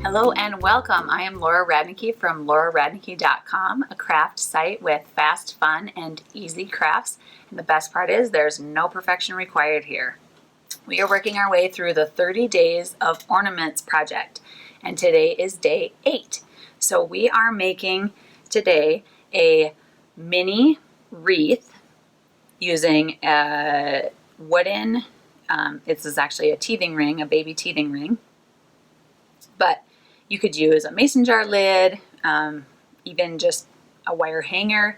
Hello and welcome. I am Laura Radnicki from lauraradnicki.com, a craft site with fast, fun, and easy crafts. And the best part is there's no perfection required here. We are working our way through the 30 Days of Ornaments project, and today is day 8. So we are making today a mini wreath using a wooden, this is actually a teething ring, a baby teething ring, but you could use a mason jar lid, even just a wire hanger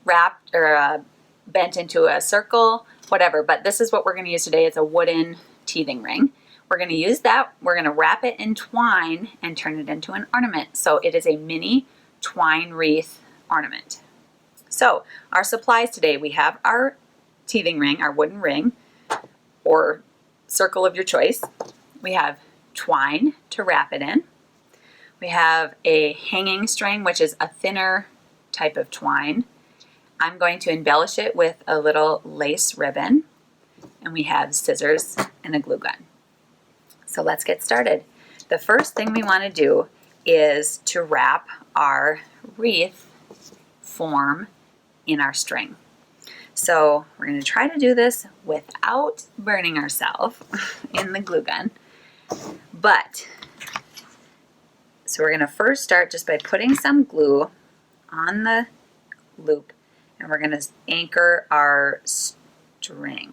wrapped or bent into a circle, whatever. But this is what we're going to use today. It's a wooden teething ring. We're going to use that. We're going to wrap it in twine and turn it into an ornament. So it is a mini twine wreath ornament. So our supplies today, we have our teething ring, our wooden ring, or circle of your choice. We have twine to wrap it in. We have a hanging string, which is a thinner type of twine. I'm going to embellish it with a little lace ribbon. And we have scissors and a glue gun. So let's get started. The first thing we want to do is to wrap our wreath form in our string. So we're going to try to do this without burning ourselves in the glue gun. So we're going to first start just by putting some glue on the loop, and we're going to anchor our string.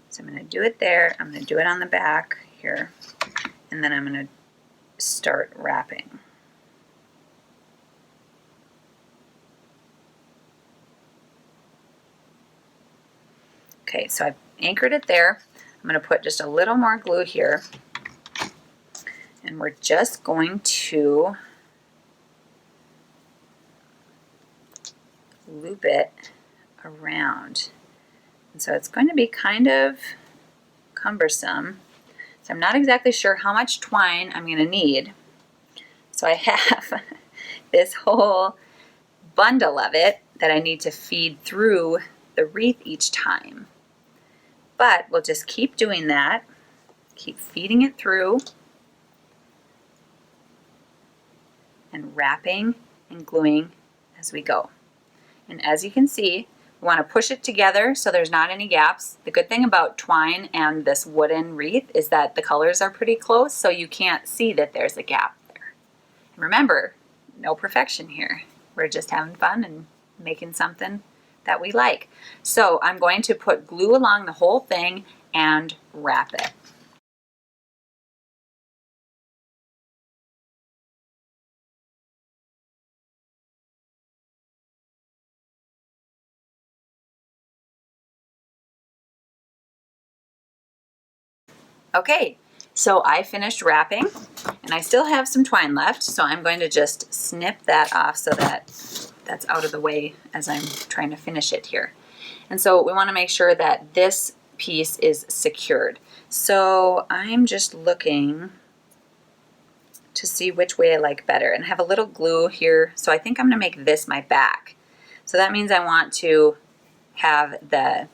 So I'm going to do it there, I'm going to do it on the back here, and then I'm going to start wrapping. Okay, so I've anchored it there. I'm going to put just a little more glue here. And we're just going to loop it around. And so it's going to be kind of cumbersome. So I'm not exactly sure how much twine I'm going to need. So I have this whole bundle of it that I need to feed through the wreath each time. But we'll just keep doing that, keep feeding it through, and wrapping and gluing as we go. And as you can see, we want to push it together so there's not any gaps. The good thing about twine and this wooden wreath is that the colors are pretty close, so you can't see that there's a gap there. And remember, no perfection here. We're just having fun and making something that we like. So I'm going to put glue along the whole thing and wrap it. Okay, so I finished wrapping and I still have some twine left, so I'm going to just snip that off so that that's out of the way as I'm trying to finish it here. And so we want to make sure that this piece is secured. So I'm just looking to see which way I like better, and I have a little glue here, so I think I'm going to make this my back. So that means I want to have the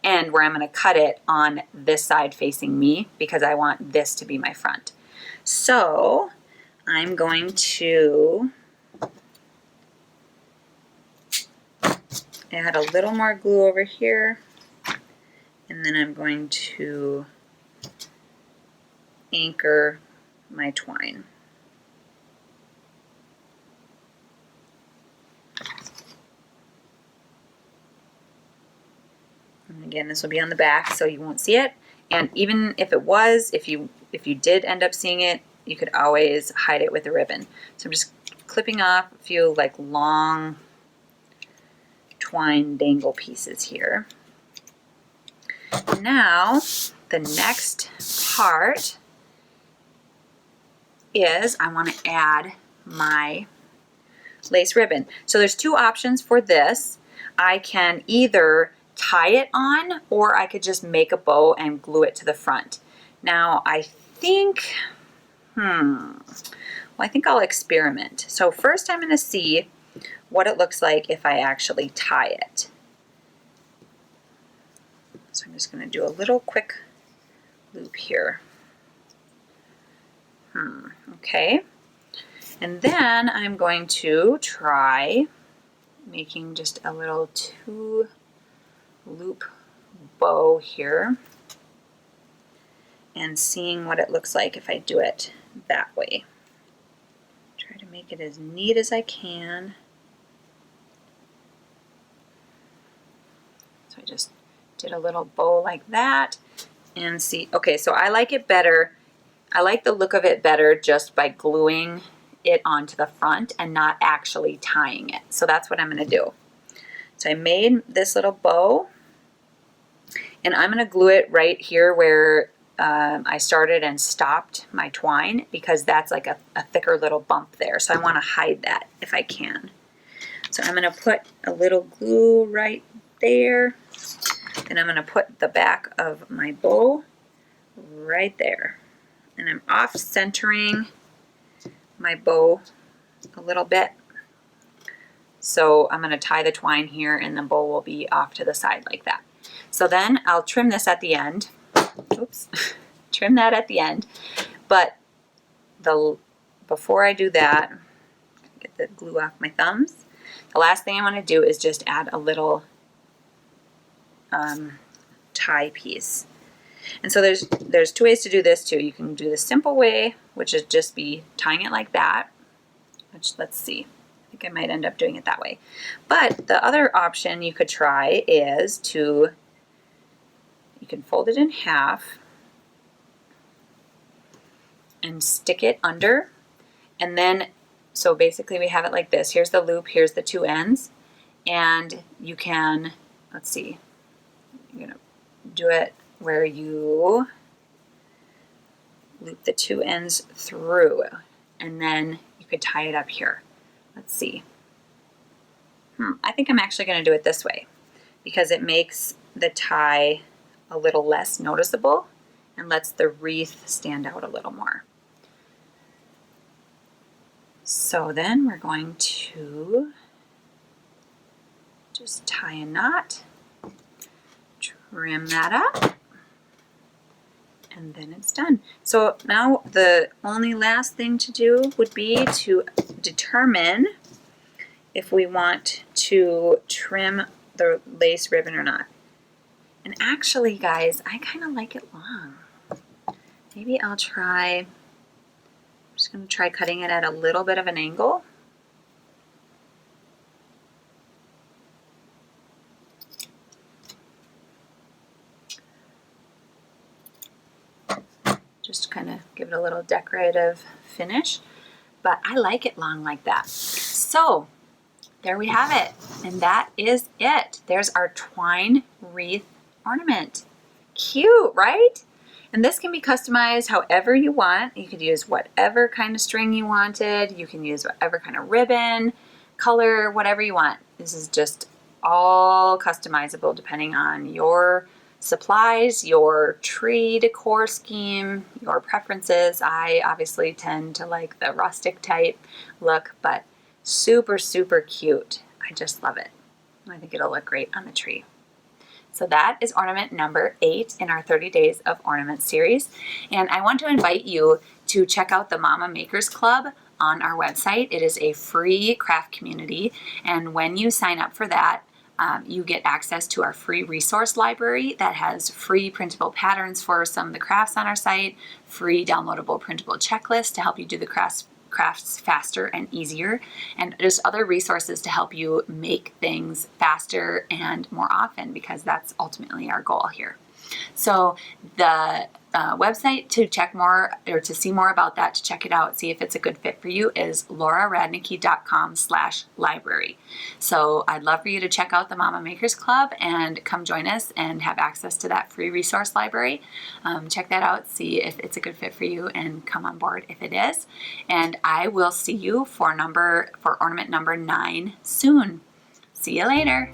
end where I'm going to cut it on this side facing me because I want this to be my front. So I'm going to add a little more glue over here, and then I'm going to anchor my twine. And again, this will be on the back so you won't see it. And even if it was, if you did end up seeing it, you could always hide it with a ribbon. So I'm just clipping off a few like long twine dangle pieces here. Now, the next part is I want to add my lace ribbon. So there's two options for this. I can either tie it on, or I could just make a bow and glue it to the front. Now I think, I think I'll experiment. So first I'm going to see what it looks like if I actually tie it. So I'm just going to do a little quick loop here. Okay. And then I'm going to try making just a little 2-loop bow here and seeing what it looks like if I do it that way. Try to make it as neat as I can. So I just did a little bow like that and see. Okay, so I like it better. I like the look of it better just by gluing it onto the front and not actually tying it. So that's what I'm going to do. So I made this little bow and I'm going to glue it right here where I started and stopped my twine, because that's like a thicker little bump there. So I want to hide that if I can. So I'm going to put a little glue right there. And I'm going to put the back of my bow right there. And I'm off centering my bow a little bit. So I'm going to tie the twine here and the bow will be off to the side like that. So then I'll trim this at the end. Oops. Trim that at the end. But before I do that, get the glue off my thumbs. The last thing I want to do is just add a little tie piece. And so there's 2 ways to do this too. You can do the simple way, which is just be tying it like that, which, let's see, I think I might end up doing it that way. But the other option you could try is you can fold it in half and stick it under, and then, so basically we have it like this. Here's the loop, here's the 2 ends, and you can, let's see, you're gonna do it where you loop the 2 ends through, and then you could tie it up here. Let's see. I think I'm actually going to do it this way because it makes the tie a little less noticeable and lets the wreath stand out a little more. So then we're going to just tie a knot, trim that up, and then it's done. So now the only last thing to do would be to determine if we want to trim the lace ribbon or not. And actually, guys, I kind of like it long. Maybe I'll try, I'm just going to try cutting it at a little bit of an angle. Just kind of give it a little decorative finish, but I like it long like that. So there we have it, and that is it. There's our twine wreath ornament. Cute, right? And this can be customized however you want. You could use whatever kind of string you wanted. You can use whatever kind of ribbon, color, whatever you want. This is just all customizable depending on your supplies, your tree decor scheme, your preferences. I obviously tend to like the rustic type look, but super, super cute. I just love it. I think it'll look great on the tree. So that is ornament number 8 in our 30 Days of Ornaments series. And I want to invite you to check out the Mama Makers Club on our website. It is a free craft community. And when you sign up for that, you get access to our free resource library that has free printable patterns for some of the crafts on our site, free downloadable printable checklists to help you do the crafts faster and easier, and just other resources to help you make things faster and more often, because that's ultimately our goal here. So the website to check more or to see more about that, to check it out, see if it's a good fit for you, is lauraradnicki.com/library. So I'd love for you to check out the Mama Makers Club and come join us and have access to that free resource library. Check that out, see if it's a good fit for you, and come on board if it is. And I will see you for ornament number 9 soon. See you later.